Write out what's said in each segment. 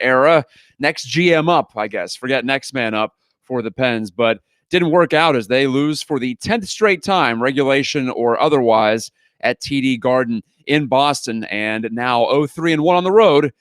era. Next GM up, I guess. Forget next man up for the Pens, but didn't work out as they lose for the 10th straight time, regulation or otherwise, at TD Garden in Boston, and now 0-3-1 on the road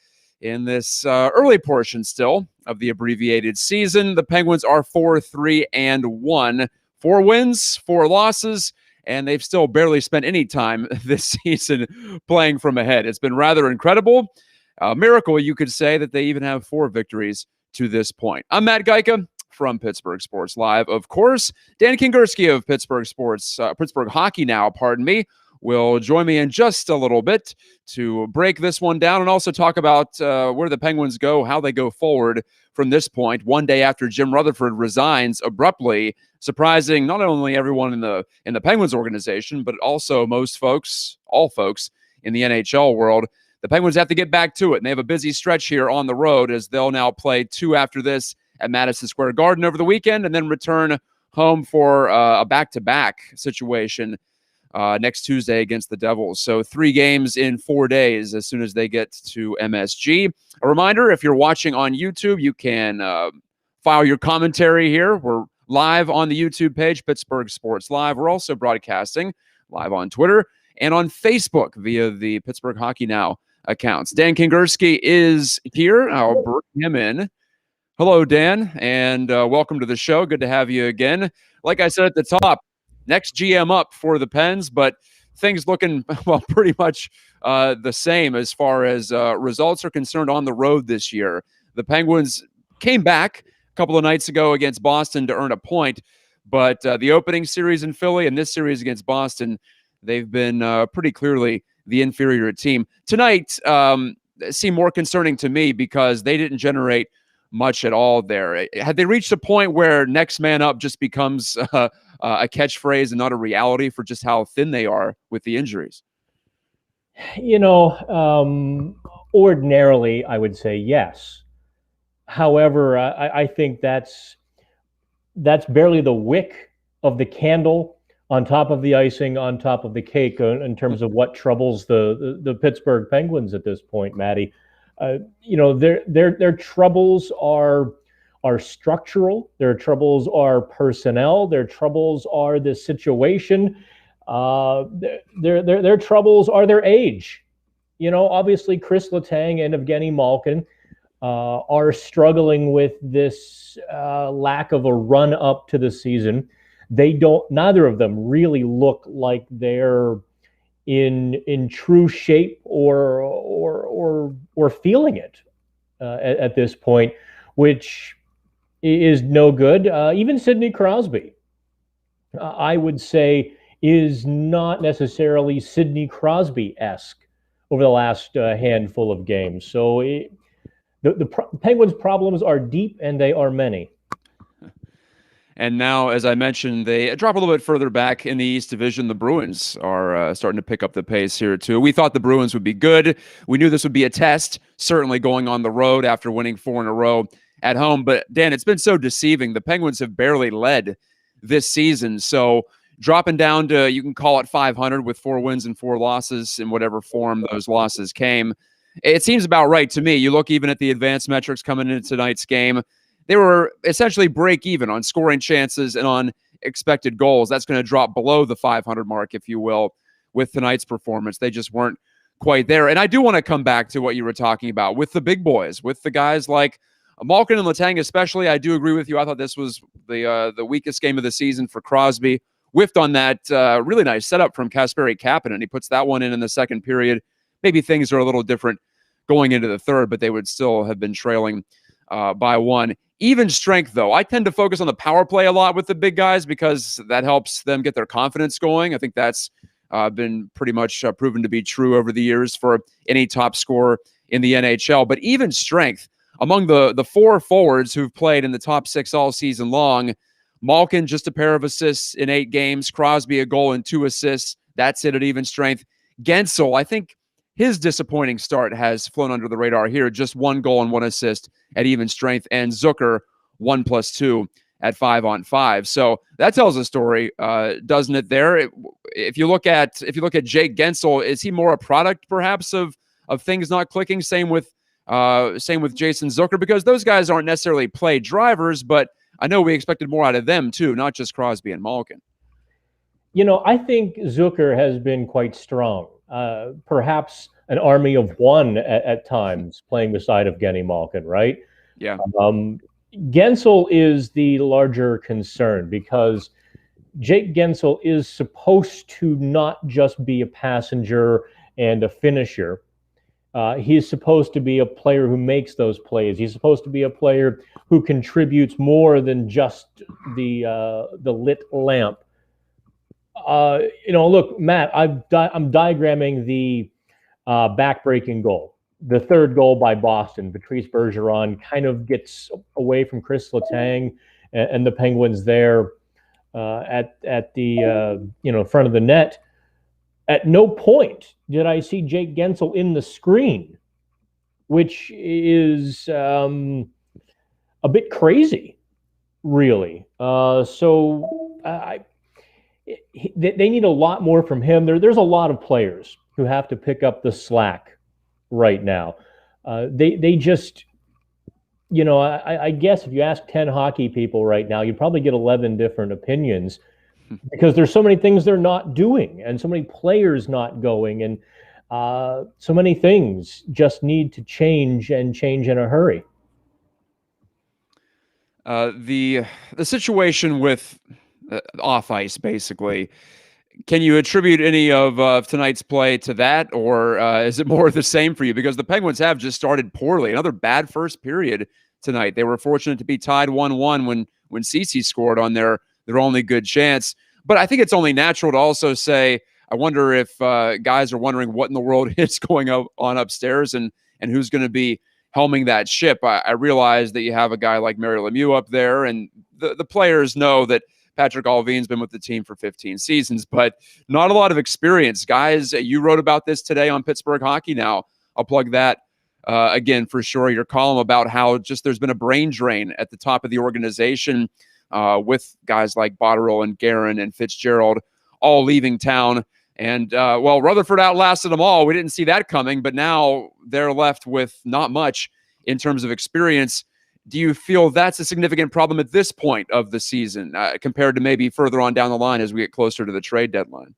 in this early portion still of the abbreviated season. The Penguins are 4-3-1. 4 wins, 4 losses, and they've still barely spent any time this season playing from ahead. It's been rather incredible. A miracle, you could say, that they even have 4 victories to this point. I'm Matt Gajtka from Pittsburgh Sports Live. Of course, Dan Kingerski of Pittsburgh Hockey Now, will join me in just a little bit to break this one down and also talk about where the Penguins go, how they go forward from this point, one day after Jim Rutherford resigns abruptly, surprising not only everyone in the Penguins organization, but also all folks in the NHL world. The Penguins have to get back to it, and they have a busy stretch here on the road as they'll now play 2 after this at Madison Square Garden over the weekend and then return home for a back-to-back situation next Tuesday against the Devils. So 3 games in 4 days as soon as they get to MSG. A reminder, if you're watching on YouTube, you can file your commentary here. We're live on the YouTube page, Pittsburgh Sports Live. We're also broadcasting live on Twitter and on Facebook via the Pittsburgh Hockey Now accounts. Dan Kingerski is here. I'll bring him in. Hello, Dan, and welcome to the show. Good to have you again. Like I said at the top, next GM up for the Pens, but things looking, well, pretty much the same as far as results are concerned on the road this year. The Penguins came back a couple of nights ago against Boston to earn a point, but the opening series in Philly and this series against Boston, they've been pretty clearly the inferior team. Tonight seemed more concerning to me because they didn't generate much at all there. Had they reached a point where next man up just becomes a catchphrase and not a reality for just how thin they are with the injuries? Ordinarily, I would say yes. However, I think that's barely the wick of the candle on top of the icing, on top of the cake, in terms of what troubles the Pittsburgh Penguins at this point, Matty. Their troubles are structural. Their troubles are personnel. Their troubles are the situation. Their troubles are their age. Obviously Chris Letang and Evgeny Malkin are struggling with this lack of a run up to the season. Neither of them really look like they're in true shape or feeling it at this point, which is no good. Even Sidney Crosby, I would say, is not necessarily Sidney Crosby-esque over the last handful of games. So the Penguins' problems are deep and they are many. And now, as I mentioned, they drop a little bit further back in the East Division. The Bruins are starting to pick up the pace here, too. We thought the Bruins would be good. We knew this would be a test, certainly going on the road after winning 4 in a row at home. But, Dan, it's been so deceiving. The Penguins have barely led this season. So dropping down to, you can call it 500 with 4 wins and 4 losses in whatever form those losses came. It seems about right to me. You look even at the advanced metrics coming into tonight's game. They were essentially break even on scoring chances and on expected goals. That's going to drop below the 500 mark, if you will, with tonight's performance. They just weren't quite there. And I do want to come back to what you were talking about with the big boys, with the guys like Malkin and Letang especially. I do agree with you. I thought this was the weakest game of the season for Crosby. Whiffed on that really nice setup from Kasperi Kapanen. He puts that one in the second period. Maybe things are a little different going into the third, but they would still have been trailing by 1. Even strength, though. I tend to focus on the power play a lot with the big guys because that helps them get their confidence going. I think that's been pretty much proven to be true over the years for any top scorer in the NHL. But even strength, among the 4 forwards who've played in the top 6 all season long, Malkin just a pair of assists in 8 games, Crosby a goal and 2 assists. That's it at even strength. Gensel, I think his disappointing start has flown under the radar here. Just 1 goal and 1 assist at even strength, and Zucker 1+2 at 5-on-5. So that tells a story, doesn't it? There, if you look at Jake Gensel, is he more a product perhaps of things not clicking? Same with Same with Jason Zucker, because those guys aren't necessarily play drivers, but I know we expected more out of them too, not just Crosby and Malkin. I think Zucker has been quite strong. Perhaps an army of one at times, playing beside Evgeny Malkin, right? Yeah. Gensel is the larger concern because Jake Gensel is supposed to not just be a passenger and a finisher. He's supposed to be a player who makes those plays. He's supposed to be a player who contributes more than just the lit lamp. Look, Matt, I'm diagramming the backbreaking goal. The third goal by Boston. Patrice Bergeron kind of gets away from Chris Letang and the Penguins there at the front of the net. At no point did I see Jake Gensel in the screen, which is a bit crazy, really. They need a lot more from him. There's a lot of players who have to pick up the slack right now. They just, I guess if you ask 10 hockey people right now, you'd probably get 11 different opinions. Because there's so many things they're not doing and so many players not going and so many things just need to change and change in a hurry. The situation with off ice, basically, can you attribute any of tonight's play to that, or is it more of the same for you? Because the Penguins have just started poorly. Another bad first period tonight. They were fortunate to be tied 1-1 when Ceci scored on their only good chance. But I think it's only natural to also say, I wonder if guys are wondering what in the world is going on upstairs and who's going to be helming that ship. I realize that you have a guy like Mario Lemieux up there, and the players know that Patrick Allvin's been with the team for 15 seasons, but not a lot of experience. Guys, you wrote about this today on Pittsburgh Hockey Now. I'll plug that again for sure. Your column about how just there's been a brain drain at the top of the organization with guys like Botterill and Guerin and Fitzgerald all leaving town. And, Rutherford outlasted them all. We didn't see that coming, but now they're left with not much in terms of experience. Do you feel that's a significant problem at this point of the season compared to maybe further on down the line as we get closer to the trade deadline?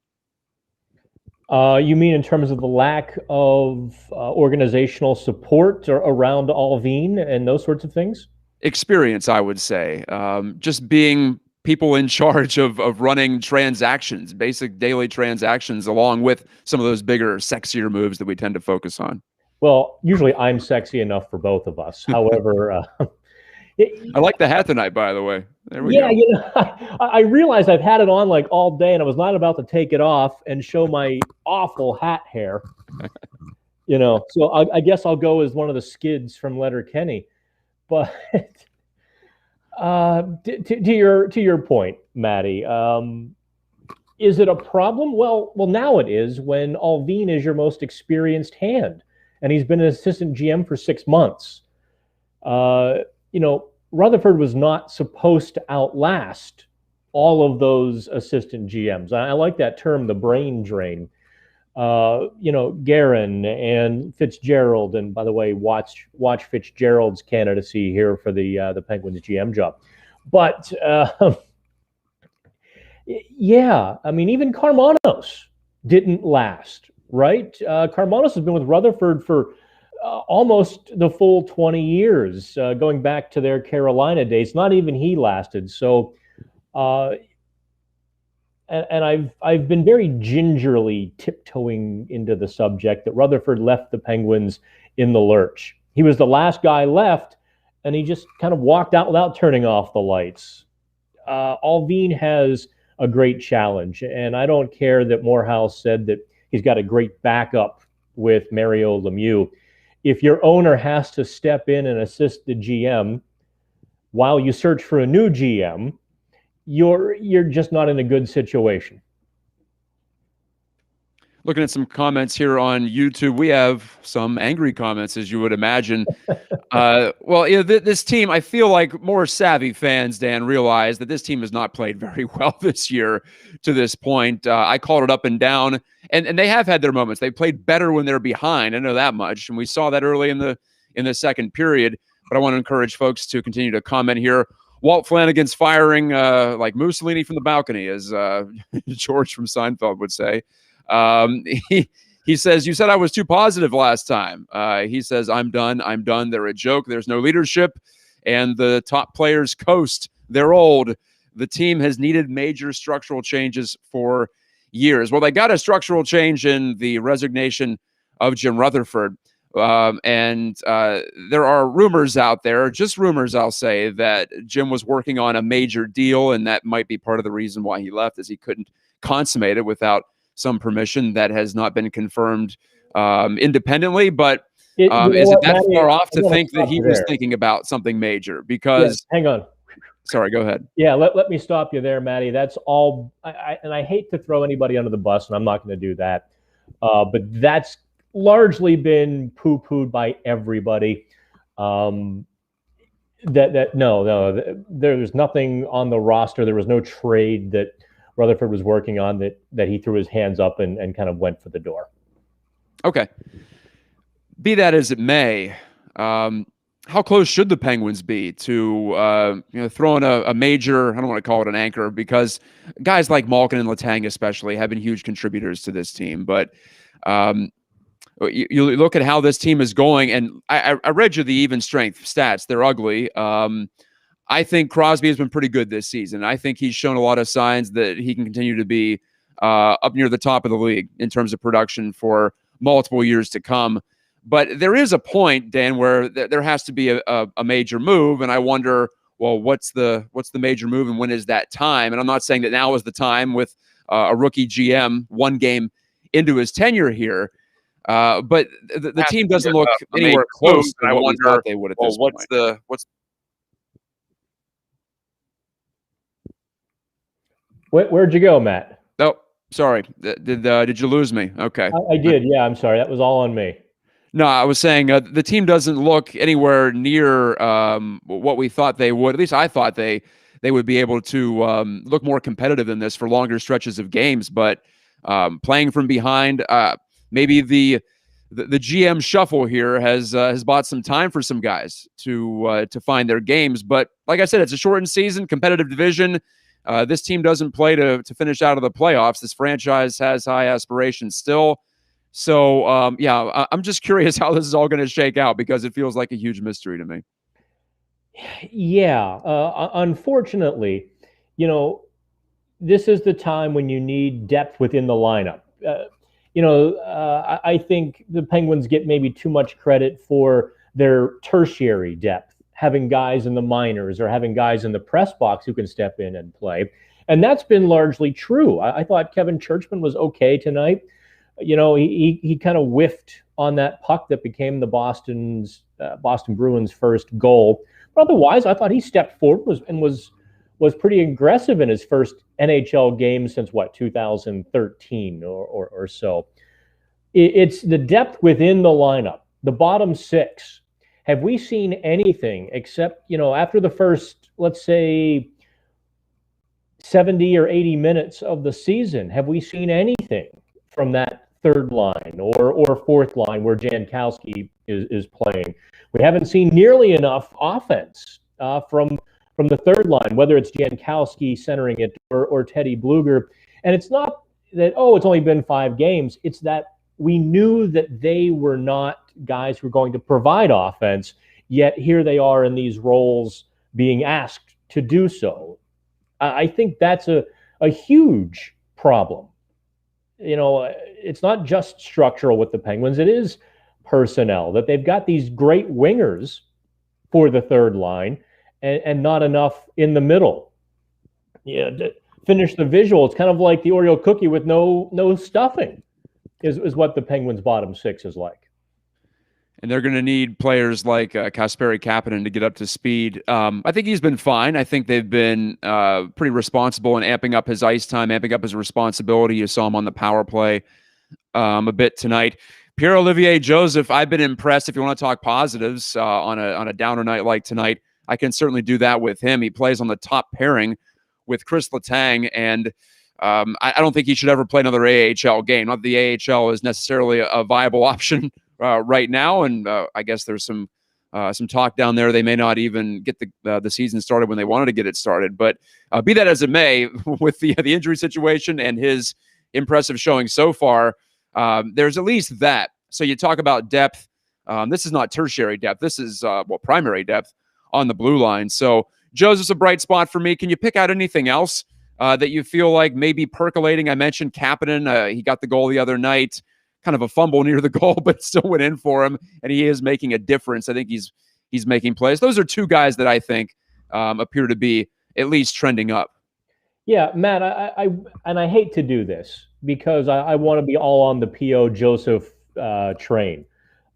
You mean in terms of the lack of organizational support around Allvin and those sorts of things? Experience, I would say. Just being people in charge of running transactions, basic daily transactions, along with some of those bigger, sexier moves that we tend to focus on. Well, usually I'm sexy enough for both of us. However, I like the hat tonight, by the way. There we go. I realized I've had it on like all day, and I was not about to take it off and show my awful hat hair. So I guess I'll go as one of the skids from Letterkenny. But to your point, Maddie, is it a problem? Well, now it is when Allvin is your most experienced hand, and he's been an assistant GM for 6 months. Rutherford was not supposed to outlast all of those assistant GMs. I like that term, the brain drain. Guerin and Fitzgerald, and by the way, watch Fitzgerald's candidacy here for the Penguins GM job. But even Karmanos didn't last, right? Karmanos has been with Rutherford for almost the full 20 years, going back to their Carolina days. Not even he lasted. So, and I've been very gingerly tiptoeing into the subject that Rutherford left the Penguins in the lurch. He was the last guy left, and he just kind of walked out without turning off the lights. Allvin has a great challenge, and I don't care that Morehouse said that he's got a great backup with Mario Lemieux. If your owner has to step in and assist the GM while you search for a new GM, you're just not in a good situation. Looking at some comments here on YouTube, we have some angry comments, as you would imagine. This team, I feel like more savvy fans, Dan, realize that this team has not played very well this year to this point. I called it up and down, and they have had their moments. They played better when they're behind. I know that much, and we saw that early in in the second period. But I want to encourage folks to continue to comment here. Walt Flanagan's firing like Mussolini from the balcony, as George from Seinfeld would say. He says, you said I was too positive last time. He says, I'm done. I'm done. They're a joke. There's no leadership. And the top players coast. They're old. The team has needed major structural changes for years. Well, they got a structural change in the resignation of Jim Rutherford. And there are rumors out there, just rumors, I'll say, that Jim was working on a major deal, and that might be part of the reason why he left, as he couldn't consummate it without some permission. That has not been confirmed independently, but is it that Matty, far off to think that he was thinking about something major? Because hang on. Sorry, go ahead. Yeah, let me stop you there, Matty. That's all. And I hate to throw anybody under the bus, and I'm not going to do that. But that's largely been poo-pooed by everybody. No, there's nothing on the roster. There was no trade that Rutherford was working on that he threw his hands up and kind of went for the door. Okay. Be that as it may, how close should the Penguins be to throw in a major, I don't want to call it an anchor, because guys like Malkin and Letang especially have been huge contributors to this team. But you look at how this team is going, and I read you the even strength stats. They're ugly. I think Crosby has been pretty good this season. I think he's shown a lot of signs that he can continue to be up near the top of the league in terms of production for multiple years to come. But there is a point, Dan, where there has to be a major move, and I wonder, well, what's the major move, and when is that time? And I'm not saying that now is the time with a rookie GM one game into his tenure here, but the team doesn't look anywhere close to what we thought they would at this point. Where'd you go, Matt? Oh, sorry. Did you lose me? Okay. I did. Yeah, I'm sorry. That was all on me. No, I was saying the team doesn't look anywhere near what we thought they would. At least I thought they would be able to look more competitive than this for longer stretches of games. But playing from behind, maybe the GM shuffle here has bought some time for some guys to find their games. But like I said, it's a shortened season, competitive division. This team doesn't play to finish out of the playoffs. This franchise has high aspirations still. So, I'm just curious how this is all going to shake out, because it feels like a huge mystery to me. Yeah. Unfortunately, this is the time when you need depth within the lineup. I think the Penguins get maybe too much credit for their tertiary depth, having guys in the minors or having guys in the press box who can step in and play. And that's been largely true. I thought Kevin Churchman was okay tonight. He kind of whiffed on that puck that became the Boston Bruins' first goal. But otherwise, I thought he stepped forward and was pretty aggressive in his first NHL game since 2013 or so. It's the depth within the lineup, the bottom six. Have we seen anything except, after the first, let's say, 70 or 80 minutes of the season, have we seen anything from that third line or fourth line where Jankowski is playing? We haven't seen nearly enough offense from the third line, whether it's Jankowski centering it or Teddy Bluger. And it's not that, it's only been 5 games. It's that we knew that they were not guys who were going to provide offense, yet here they are in these roles being asked to do so. I think that's a huge problem. It's not just structural with the Penguins. It is personnel, that they've got these great wingers for the third line and not enough in the middle. To finish the visual, it's kind of like the Oreo cookie with no stuffing is what the Penguins' bottom six is like. And they're going to need players like Kasperi Kapanen to get up to speed. I think he's been fine. I think they've been pretty responsible in amping up his ice time, amping up his responsibility. You saw him on the power play a bit tonight. Pierre-Olivier Joseph, I've been impressed. If you want to talk positives on a downer night like tonight, I can certainly do that with him. He plays on the top pairing with Chris Letang, and I don't think he should ever play another AHL game. Not that the AHL is necessarily a viable option right now, and I guess there's some some talk down there. They may not even get the season started when they wanted to get it started. But be that as it may, with the injury situation and his impressive showing so far, there's at least that. So you talk about depth. This is not tertiary depth. This is primary depth on the blue line. So Joseph's a bright spot for me. Can you pick out anything else that you feel like maybe percolating? I mentioned Kapanen. He got the goal the other night. Kind of a fumble near the goal, but still went in for him, and he is making a difference. I think he's making plays. Those are two guys that I think appear to be at least trending up. Yeah, Matt, I hate to do this because I want to be all on the P.O. Joseph train.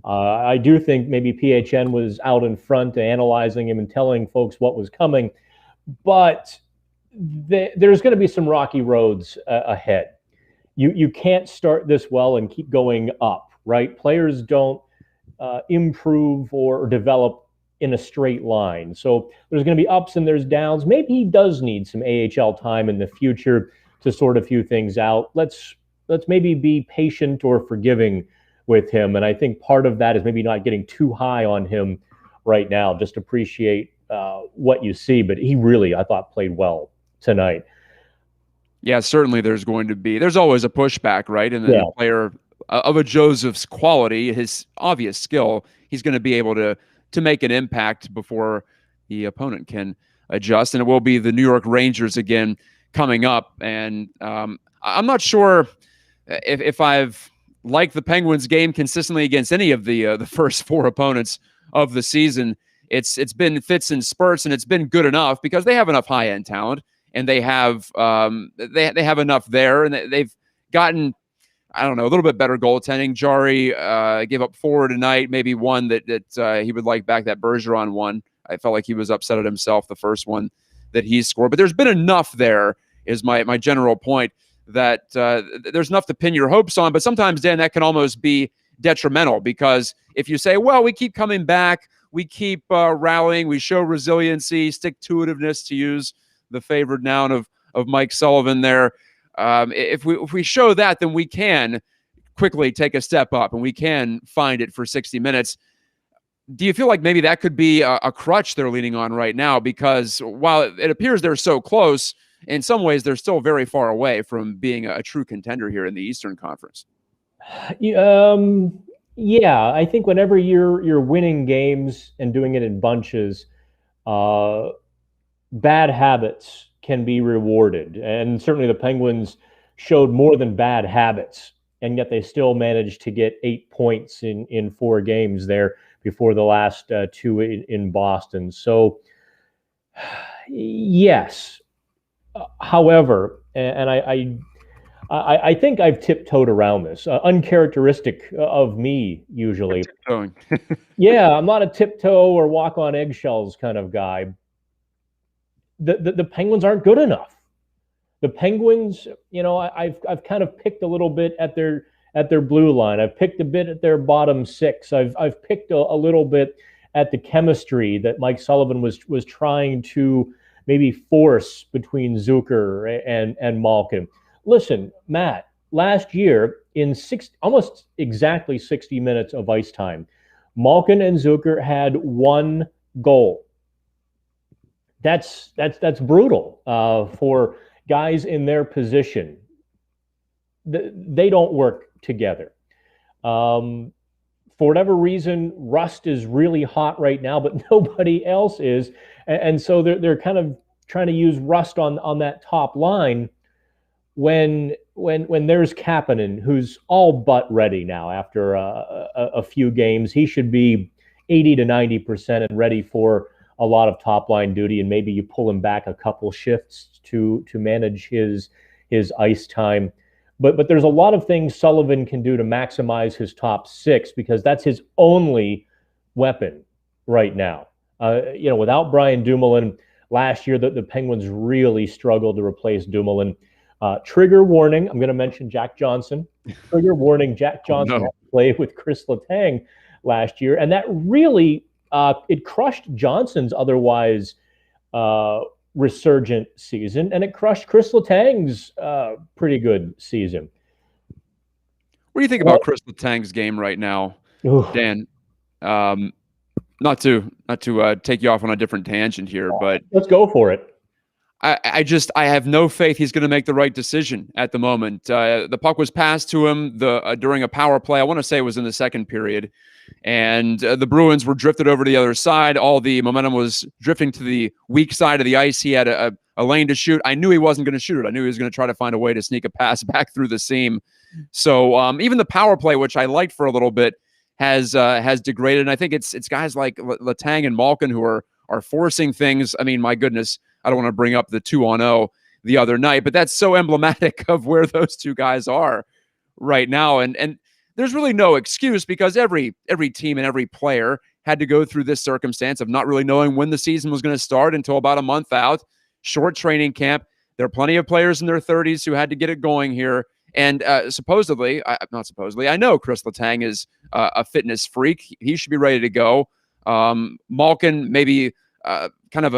I do think maybe PHN was out in front analyzing him and telling folks what was coming, but there's going to be some rocky roads ahead. You can't start this well and keep going up, right? Players don't improve or develop in a straight line. So there's going to be ups and there's downs. Maybe he does need some AHL time in the future to sort a few things out. Let's maybe be patient or forgiving with him. And I think part of that is maybe not getting too high on him right now. Just appreciate what you see. But he really, I thought, played well tonight. Yeah, certainly there's always a pushback, right? And then a player of a Joseph's quality, his obvious skill, he's going to be able to make an impact before the opponent can adjust. And it will be the New York Rangers again coming up. And I'm not sure if I've liked the Penguins game consistently against any of the first four opponents of the season. It's been fits and spurts, and it's been good enough because they have enough high-end talent. And they have they have enough there, and they've gotten, I don't know, a little bit better goaltending. Jari gave up 4 tonight, maybe one that he would like back. That Bergeron one, I felt like he was upset at himself, the first one that he scored. But there's been enough there, is my general point, that there's enough to pin your hopes on. But sometimes, Dan, that can almost be detrimental because if you say, well, we keep coming back, we keep rallying, we show resiliency, stick-to-itiveness, to use the favored noun of Mike Sullivan there. If we show that, then we can quickly take a step up and we can find it for 60 minutes. Do you feel like maybe that could be a crutch they're leaning on right now? Because while it appears they're so close, in some ways they're still very far away from being a true contender here in the Eastern Conference. Yeah, I think whenever you're winning games and doing it in bunches, bad habits can be rewarded. And certainly the Penguins showed more than bad habits, and yet they still managed to get 8 points in 4 games there before the last 2 in Boston. So, yes. However, and I think I've tiptoed around this, uncharacteristic of me usually. Yeah, I'm not a tiptoe or walk on eggshells kind of guy. The Penguins aren't good enough. The Penguins, I've kind of picked a little bit at their blue line. I've picked a bit at their bottom 6. I've picked a little bit at the chemistry that Mike Sullivan was trying to maybe force between Zucker and Malkin. Listen, Matt, last year in almost exactly 60 minutes of ice time, Malkin and Zucker had 1 goal. That's brutal for guys in their position. They don't work together. For whatever reason, Rust is really hot right now, but nobody else is, and so they're kind of trying to use Rust on that top line when there's Kapanen, who's all but ready now after a few games. He should be 80 to 90% and ready for a lot of top line duty, and maybe you pull him back a couple shifts to manage his ice time. But there's a lot of things Sullivan can do to maximize his top 6 because that's his only weapon right now. Without Brian Dumoulin last year, the Penguins really struggled to replace Dumoulin. Trigger warning, I'm going to mention Jack Johnson. Trigger warning, Jack Johnson had to play with Chris Letang last year, and that really it crushed Johnson's otherwise resurgent season, and it crushed Chris Letang's pretty good season. What do you think about Chris Letang's game right now, Dan? Not to take you off on a different tangent here, but Let's go for it. I have no faith he's going to make the right decision at the moment. The puck was passed to him during a power play. I want to say it was in the second period, and the Bruins were drifted over to the other side. All the momentum was drifting to the weak side of the ice. He had a lane to shoot. I knew he wasn't going to shoot it. I knew he was going to try to find a way to sneak a pass back through the seam. So even the power play, which I liked for a little bit, has degraded. And I think it's guys like Letang and Malkin who are forcing things. I mean, my goodness. I don't want to bring up the 2-on-0 the other night, but that's so emblematic of where those two guys are right now. And there's really no excuse because every team and every player had to go through this circumstance of not really knowing when the season was going to start until about a month out. Short training camp. There are plenty of players in their 30s who had to get it going here. And not supposedly, I know Chris Letang is a fitness freak. He should be ready to go. Malkin, maybe kind of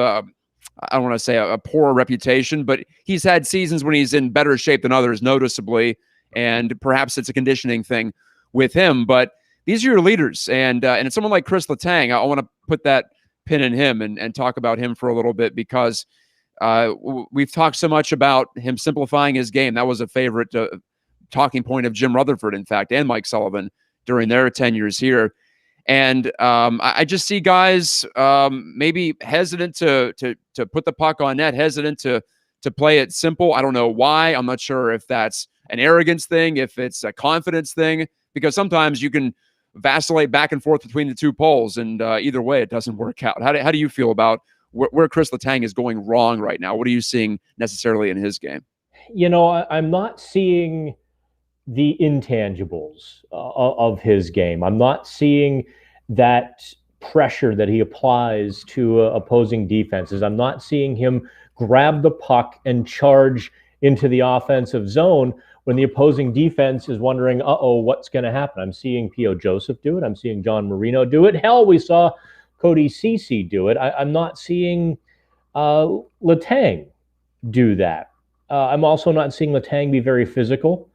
I don't want to say a poor reputation, but he's had seasons when he's in better shape than others, noticeably, and perhaps it's a conditioning thing with him. But these are your leaders, and it's someone like Chris Letang. I want to put that pin in him and talk about him for a little bit because we've talked so much about him simplifying his game. That was a favorite talking point of Jim Rutherford, in fact, and Mike Sullivan during their tenures here. And I just see guys maybe hesitant to put the puck on net, hesitant to play it simple. I don't know why. I'm not sure if that's an arrogance thing, if it's a confidence thing, because sometimes you can vacillate back and forth between the two poles, and either way, it doesn't work out. How do you feel about where Chris Letang is going wrong right now? What are you seeing necessarily in his game? I'm not seeing the intangibles of his game. I'm not seeing that pressure that he applies to opposing defenses. I'm not seeing him grab the puck and charge into the offensive zone when the opposing defense is wondering, what's going to happen? I'm seeing P.O. Joseph do it. I'm seeing John Marino do it. Hell, we saw Cody Ceci do it. I'm not seeing Letang do that. I'm also not seeing Letang be very physical.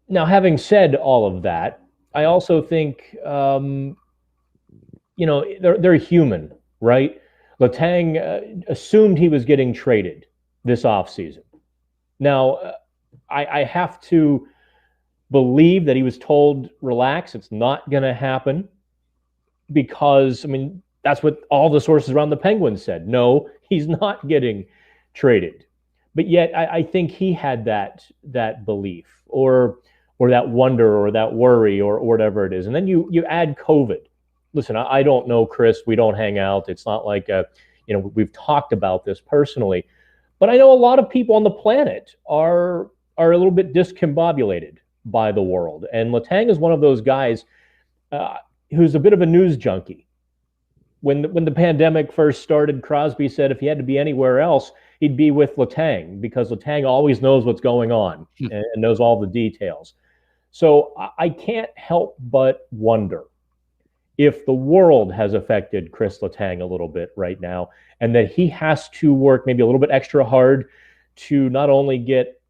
Now, having said all of that, I also think, they're human, right? Letang assumed he was getting traded this offseason. Now, I have to believe that he was told, relax, it's not going to happen because, that's what all the sources around the Penguins said. No, he's not getting traded. But yet I think he had that belief or that wonder or that worry or whatever it is. And then you add COVID. Listen, I don't know Chris. We don't hang out. It's not like, we've talked about this personally. But I know a lot of people on the planet are a little bit discombobulated by the world. And Letang is one of those guys who's a bit of a news junkie. When the pandemic first started, Crosby said if he had to be anywhere else, he'd be with Letang because Letang always knows what's going on and knows all the details. So I can't help but wonder if the world has affected Chris Letang a little bit right now and that he has to work maybe a little bit extra hard to not only get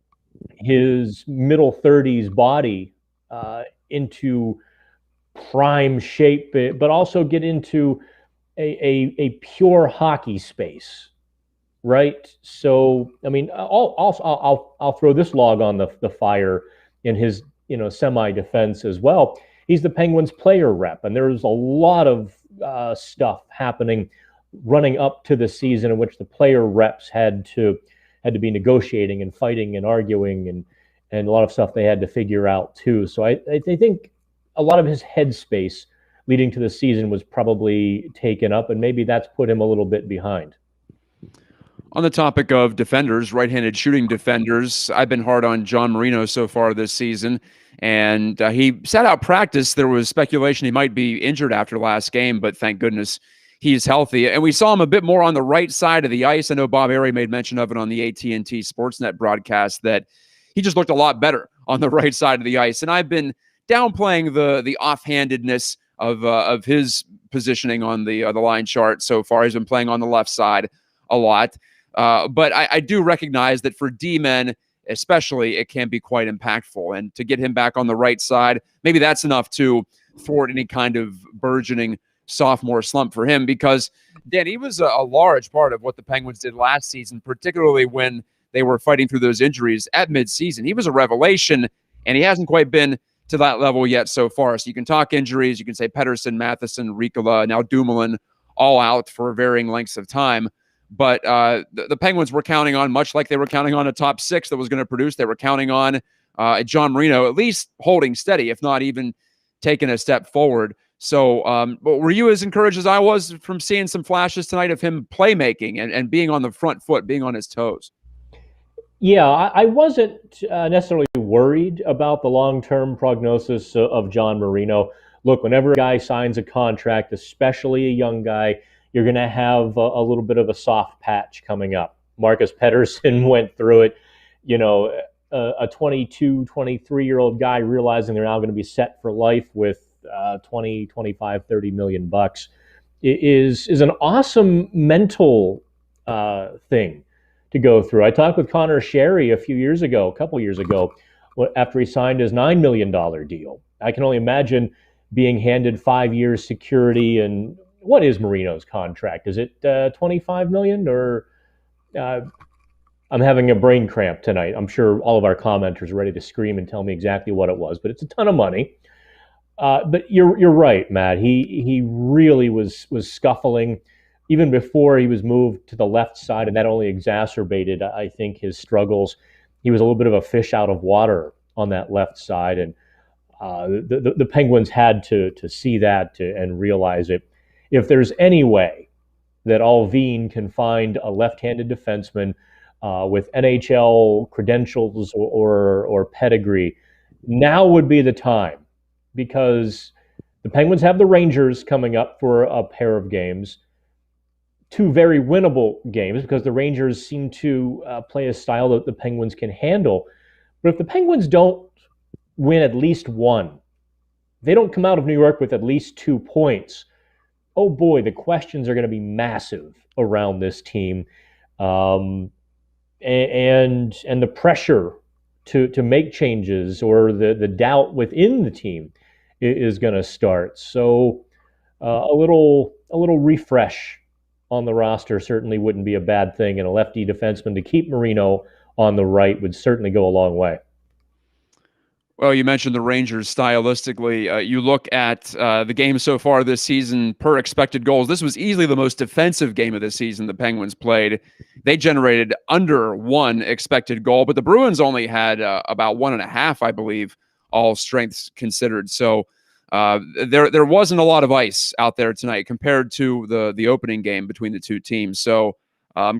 his middle 30s body into prime shape, but also get into a pure hockey space, right? So, I'll throw this log on the fire in his semi-defense as well. He's the Penguins player rep, and there's a lot of stuff happening running up to the season in which the player reps had to be negotiating and fighting and arguing and a lot of stuff they had to figure out too. So I think a lot of his headspace leading to the season was probably taken up, and maybe that's put him a little bit behind. On the topic of defenders, right-handed shooting defenders, I've been hard on John Marino so far this season, and he sat out practice. There was speculation he might be injured after last game, but thank goodness he's healthy. And we saw him a bit more on the right side of the ice. I know Bob Airy made mention of it on the AT&T Sportsnet broadcast that he just looked a lot better on the right side of the ice. And I've been downplaying the offhandedness of his positioning on the line chart so far. He's been playing on the left side a lot. But I do recognize that for D-men, especially, it can be quite impactful. And to get him back on the right side, maybe that's enough to thwart any kind of burgeoning sophomore slump for him, because Dan, he was a large part of what the Penguins did last season, particularly when they were fighting through those injuries at midseason. He was a revelation, and he hasn't quite been to that level yet so far. So you can talk injuries. You can say Pettersson, Matheson, Riikola, now Dumoulin, all out for varying lengths of time. But the Penguins were counting on, much like they were counting on a top six that was going to produce, they were counting on John Marino at least holding steady, if not even taking a step forward. So but were you as encouraged as I was from seeing some flashes tonight of him playmaking and being on the front foot, being on his toes? Yeah, I wasn't necessarily worried about the long-term prognosis of John Marino. Look, whenever a guy signs a contract, especially a young guy, you're going to have a little bit of a soft patch coming up. Marcus Pettersson went through it. You know, a 22, 23-year-old guy realizing they're now going to be set for life with 20, 25, 30 million bucks is an awesome mental thing to go through. I talked with Connor Sherry a couple years ago, after he signed his $9 million deal. I can only imagine being handed 5 years security. And what is Marino's contract? Is it $25 million or I'm having a brain cramp tonight. I'm sure all of our commenters are ready to scream and tell me exactly what it was, but it's a ton of money. But you're right, Matt. He really was scuffling even before he was moved to the left side, and that only exacerbated, I think, his struggles. He was a little bit of a fish out of water on that left side, and the Penguins had to see that and realize it. If there's any way that Allvin can find a left-handed defenseman with NHL credentials or pedigree, now would be the time, because the Penguins have the Rangers coming up for a pair of games. Two very winnable games, because the Rangers seem to play a style that the Penguins can handle. But if the Penguins don't win at least one, they don't come out of New York with at least 2 points, oh boy, the questions are going to be massive around this team. And the pressure to make changes, or the doubt within the team, is going to start. So a little refresh on the roster certainly wouldn't be a bad thing, and a lefty defenseman to keep Marino on the right would certainly go a long way. Well, you mentioned the Rangers stylistically. You look at the game so far this season per expected goals. This was easily the most defensive game of the season the Penguins played. They generated under 1 expected goal, but the Bruins only had about 1.5, I believe, all strengths considered. So there wasn't a lot of ice out there tonight compared to the opening game between the two teams. So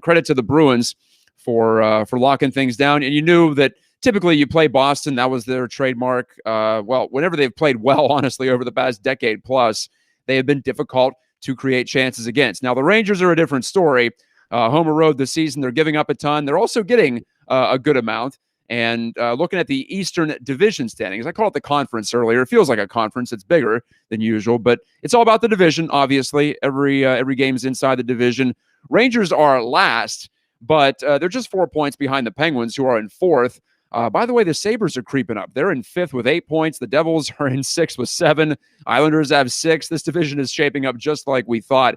credit to the Bruins for locking things down. And you knew that typically you play Boston. That was their trademark. Well, whenever they've played well, honestly, over the past decade plus, they have been difficult to create chances against. Now, the Rangers are a different story. Home or road this season, they're giving up a ton. They're also getting a good amount. And looking at the Eastern Division standings, I called it the conference earlier. It feels like a conference. It's bigger than usual, but it's all about the division, obviously. Every game is inside the division. Rangers are last, but they're just 4 points behind the Penguins, who are in fourth. By the way, the Sabres are creeping up. They're in 5th with 8 points. The Devils are in 6th with 7. Islanders have 6. This division is shaping up just like we thought.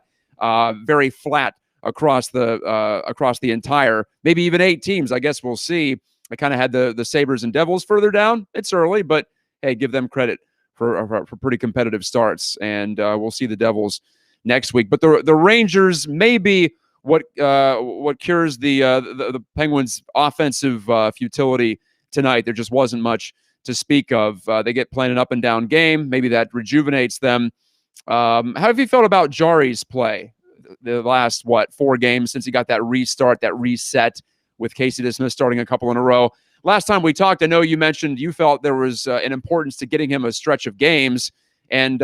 Very flat across the entire, maybe even 8 teams. I guess we'll see. I kind of had the Sabres and Devils further down. It's early, but hey, give them credit for pretty competitive starts. And we'll see the Devils next week. But the Rangers may be what cures the Penguins' offensive futility tonight. There just wasn't much to speak of. They get playing an up and down game. Maybe that rejuvenates them. How have you felt about Jari's play the last 4 games since he got that restart, that reset with Casey DeSmith starting a couple in a row? Last time we talked, I know you mentioned you felt there was an importance to getting him a stretch of games, and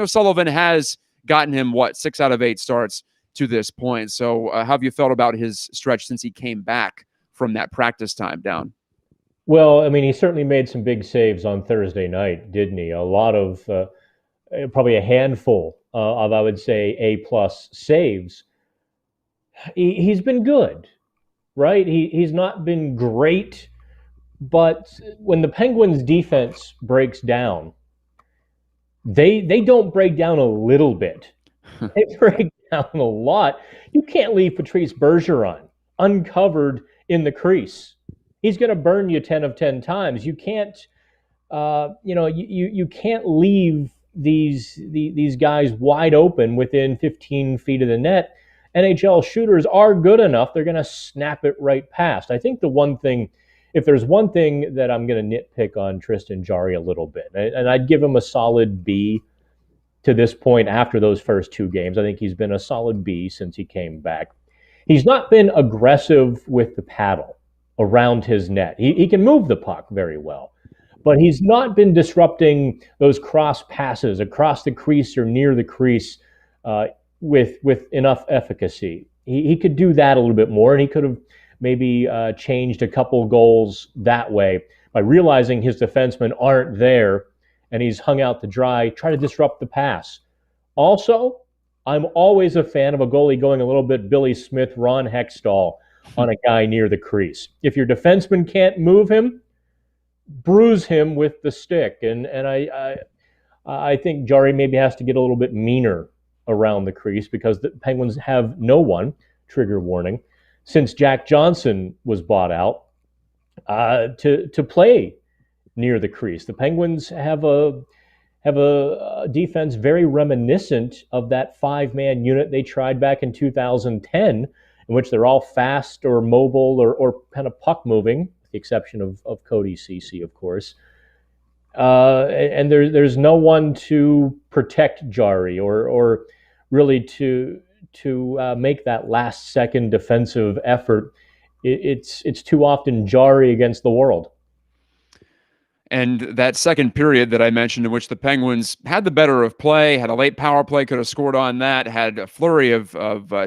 Sullivan has gotten him 6 out of 8 starts to this point. So how have you felt about his stretch since he came back from that practice time down? Well, I mean, he certainly made some big saves on Thursday night, didn't he? A lot of, probably a handful of, I would say, A-plus saves. He's been good, right? He's not been great, but when the Penguins' defense breaks down, They don't break down a little bit. They break down a lot. You can't leave Patrice Bergeron uncovered in the crease. He's going to burn you 10 of 10 times. You can't, you can't leave these guys wide open within 15 feet of the net. NHL shooters are good enough; they're going to snap it right past. I think the one thing, if there's one thing that I'm going to nitpick on Tristan Jarry a little bit, and I'd give him a solid B to this point after those first 2 games. I think he's been a solid B since he came back. He's not been aggressive with the paddle around his net. He can move the puck very well, but he's not been disrupting those cross passes across the crease or near the crease with enough efficacy. He could do that a little bit more, and he could have maybe changed a couple goals that way by realizing his defensemen aren't there and he's hung out to dry, try to disrupt the pass. Also, I'm always a fan of a goalie going a little bit Billy Smith, Ron Hextall on a guy near the crease. If your defenseman can't move him, bruise him with the stick. And I think Jarry maybe has to get a little bit meaner around the crease because the Penguins have no one, trigger warning, since Jack Johnson was bought out to play near the crease. The Penguins have a defense very reminiscent of that 5-man unit they tried back in 2010, in which they're all fast or mobile or kind of puck moving, with the exception of Cody Ceci, of course. And there's no one to protect Jarry or really to make that last second defensive effort. It's too often Jarry against the world. And that second period that I mentioned, in which the Penguins had the better of play, had a late power play, could have scored on that, had a flurry of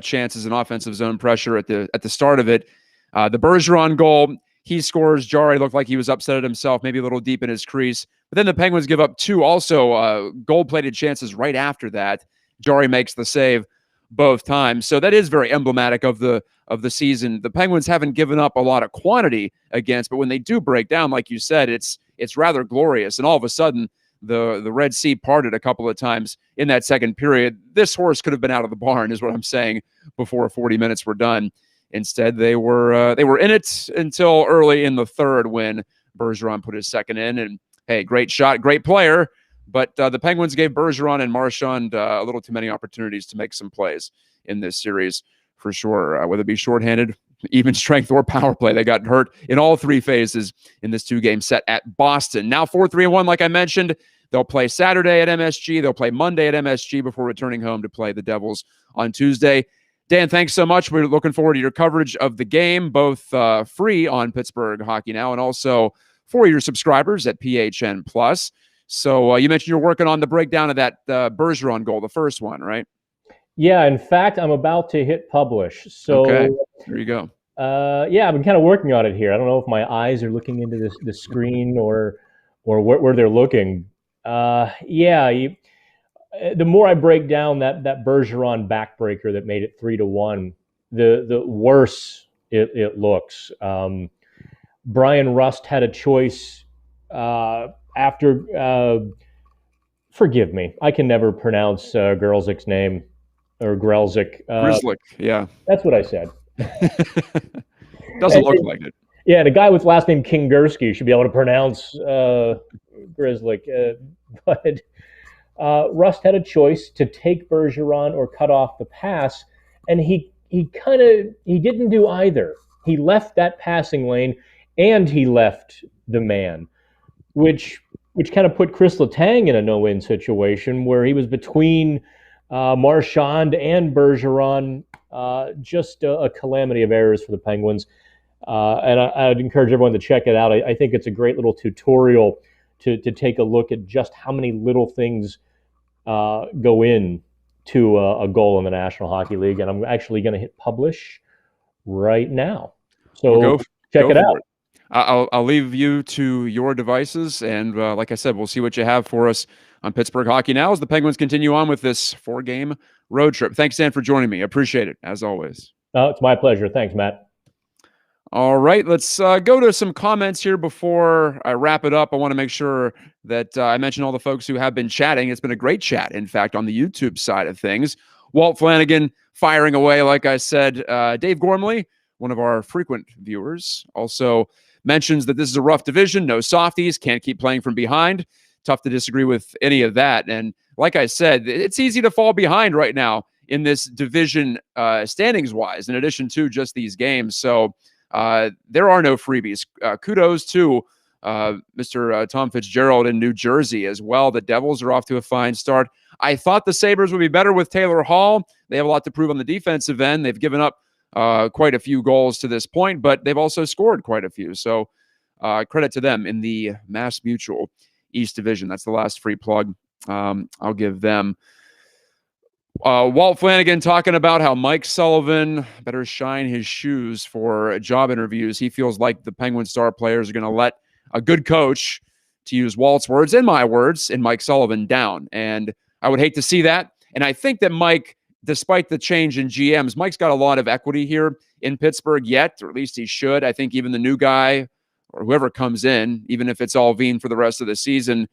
chances and offensive zone pressure at the start of it. The Bergeron goal, he scores. Jarry looked like he was upset at himself, maybe a little deep in his crease. But then the Penguins give up 2 also gold-plated chances right after that. Jarry makes the save both times. So that is very emblematic of the season. The Penguins haven't given up a lot of quantity against, but when they do break down, like you said, it's rather glorious. And all of a sudden, the Red Sea parted a couple of times in that second period. This horse could have been out of the barn, is what I'm saying, before 40 minutes were done. Instead, they were in it until early in the third when Bergeron put his second in. And hey, great shot, great player. But the Penguins gave Bergeron and Marchand a little too many opportunities to make some plays in this series, for sure. Whether it be shorthanded, even strength, or power play, they got hurt in all 3 phases in this 2-game set at Boston. Now 4-3-1, like I mentioned. They'll play Saturday at MSG. They'll play Monday at MSG before returning home to play the Devils on Tuesday. Dan, thanks so much. We're looking forward to your coverage of the game, both free on Pittsburgh Hockey Now and also for your subscribers at PHN Plus. So you mentioned you're working on the breakdown of that Bergeron goal, the first one, right? Yeah, in fact, I'm about to hit publish. So okay, there you go. Yeah, I've been kind of working on it here. I don't know if my eyes are looking into the screen or where they're looking. The more I break down that Bergeron backbreaker that made it 3-1, the worse it looks. Brian Rust had a choice after. Forgive me, I can never pronounce Grzelcyk's name, or Grzelcyk. Grzelcyk, yeah, that's what I said. Doesn't look like it. Yeah, and a guy with last name Kingerski should be able to pronounce Grzelcyk. But Rust had a choice to take Bergeron or cut off the pass, and he didn't do either. He left that passing lane, and he left the man, which kind of put Chris Letang in a no-win situation where he was between Marchand and Bergeron. Just a calamity of errors for the Penguins. And I'd encourage everyone to check it out. I think it's a great little tutorial to take a look at just how many little things go in to a goal in the National Hockey League. And I'm actually going to hit publish right now. So check it out. I'll leave you to your devices. And like I said, we'll see what you have for us on Pittsburgh Hockey Now as the Penguins continue on with this 4-game road trip. Thanks, Dan, for joining me. I appreciate it, as always. It's my pleasure. Thanks, Matt. All right, let's go to some comments here before I wrap it up. I want to make sure that I mention all the folks who have been chatting. It's been a great chat, in fact, on the YouTube side of things. Walt Flanagan firing away, like I said. Dave Gormley, one of our frequent viewers, also mentions that this is a rough division, no softies, can't keep playing from behind. Tough to disagree with any of that. And like I said, it's easy to fall behind right now in this division standings-wise, in addition to just these games. So there are no freebies. Kudos to Mr. Tom Fitzgerald in New Jersey as well. The Devils are off to a fine start. I thought the Sabres would be better with Taylor Hall. They have a lot to prove on the defensive end. They've given up quite a few goals to this point, but they've also scored quite a few. So credit to them in the Mass Mutual East Division. That's the last free plug I'll give them. Walt Flanagan talking about how Mike Sullivan better shine his shoes for job interviews. He feels like the Penguin star players are going to let a good coach, to use Walt's words and my words, and Mike Sullivan down. And I would hate to see that. And I think that Mike, despite the change in GMs, Mike's got a lot of equity here in Pittsburgh yet, or at least he should. I think even the new guy or whoever comes in, even if it's Allvin for the rest of the season,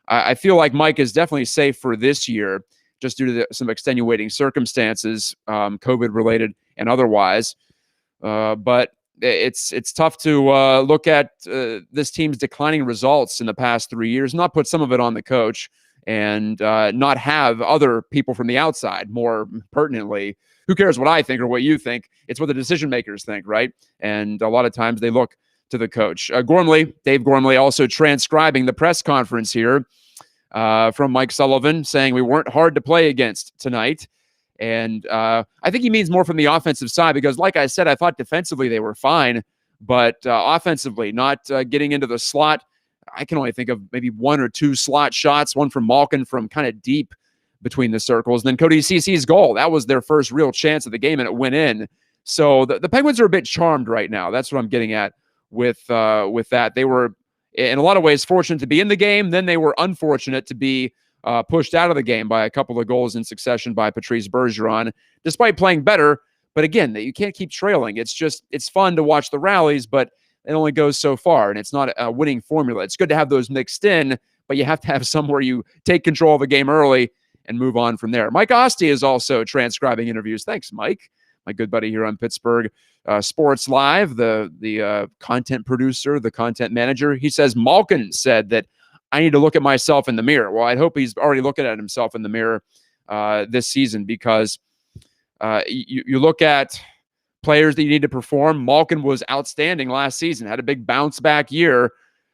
I feel like Mike is definitely safe for this year, just due to some extenuating circumstances, COVID-related and otherwise. But it's tough to look at this team's declining results in the past 3 years, not put some of it on the coach, and not have other people from the outside, more pertinently. Who cares what I think or what you think? It's what the decision makers think, right? And a lot of times they look to the coach. Dave Gormley, also transcribing the press conference here from Mike Sullivan, saying we weren't hard to play against tonight. And I think he means more from the offensive side because, like I said, I thought defensively they were fine, but offensively, not getting into the slot. I can only think of maybe one or two slot shots, one from Malkin from kind of deep between the circles. And then Cody Ceci's goal. That was their first real chance of the game, and it went in. So the Penguins are a bit charmed right now. That's what I'm getting at with that. They were, in a lot of ways, fortunate to be in the game. Then they were unfortunate to be pushed out of the game by a couple of goals in succession by Patrice Bergeron, despite playing better. But again, you can't keep trailing. It's fun to watch the rallies, but it only goes so far, and it's not a winning formula. It's good to have those mixed in, but you have to have some where you take control of a game early and move on from there. Mike Osti is also transcribing interviews. Thanks, Mike, my good buddy here on Pittsburgh Sports Live, the content producer, the content manager. He says Malkin said that I need to look at myself in the mirror. Well, I'd hope he's already looking at himself in the mirror this season, because you look at players that you need to perform. Malkin was outstanding last season, had a big bounce back year,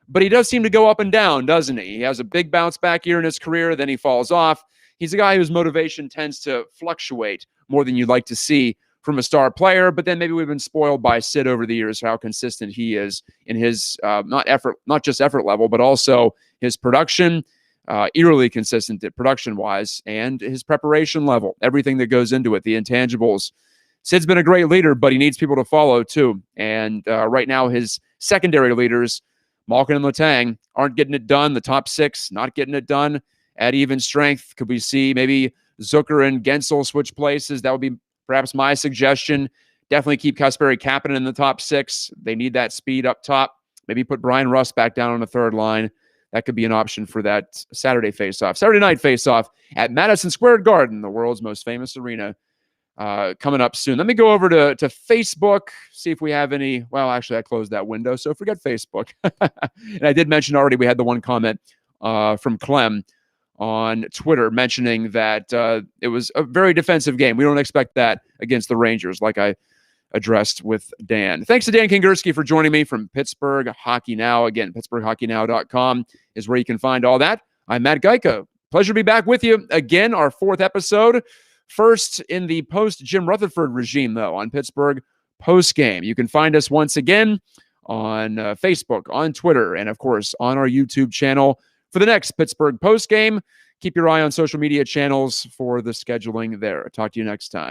but he does seem to go up and down, doesn't he? He has a big bounce back year in his career, then he falls off. He's a guy whose motivation tends to fluctuate more than you'd like to see from a star player, but then maybe we've been spoiled by Sid over the years, how consistent he is in his not just effort level, but also his production, eerily consistent production-wise, and his preparation level, everything that goes into it, the intangibles. Sid's been a great leader, but he needs people to follow too. And right now, his secondary leaders, Malkin and Letang, aren't getting it done. The top six not getting it done at even strength. Could we see maybe Zucker and Gensel switch places? That would be perhaps my suggestion. Definitely keep Kasperi Kapanen in the top six. They need that speed up top. Maybe put Brian Rust back down on the third line. That could be an option for that Saturday night face-off at Madison Square Garden, the world's most famous arena, coming up soon. Let me go over to Facebook, see if we have any. Well, actually, I closed that window, so forget Facebook. And I did mention already we had the one comment from Clem on Twitter mentioning that it was a very defensive game. We don't expect that against the Rangers, like I addressed with Dan. Thanks to Dan Kingerski for joining me from Pittsburgh Hockey Now. Again, PittsburghHockeyNow.com is where you can find all that. I'm Matt Gajtka. Pleasure to be back with you again, our fourth episode. First in the post-Jim Rutherford regime, though, on Pittsburgh Postgame. You can find us once again on Facebook, on Twitter, and, of course, on our YouTube channel for the next Pittsburgh Postgame. Keep your eye on social media channels for the scheduling there. Talk to you next time.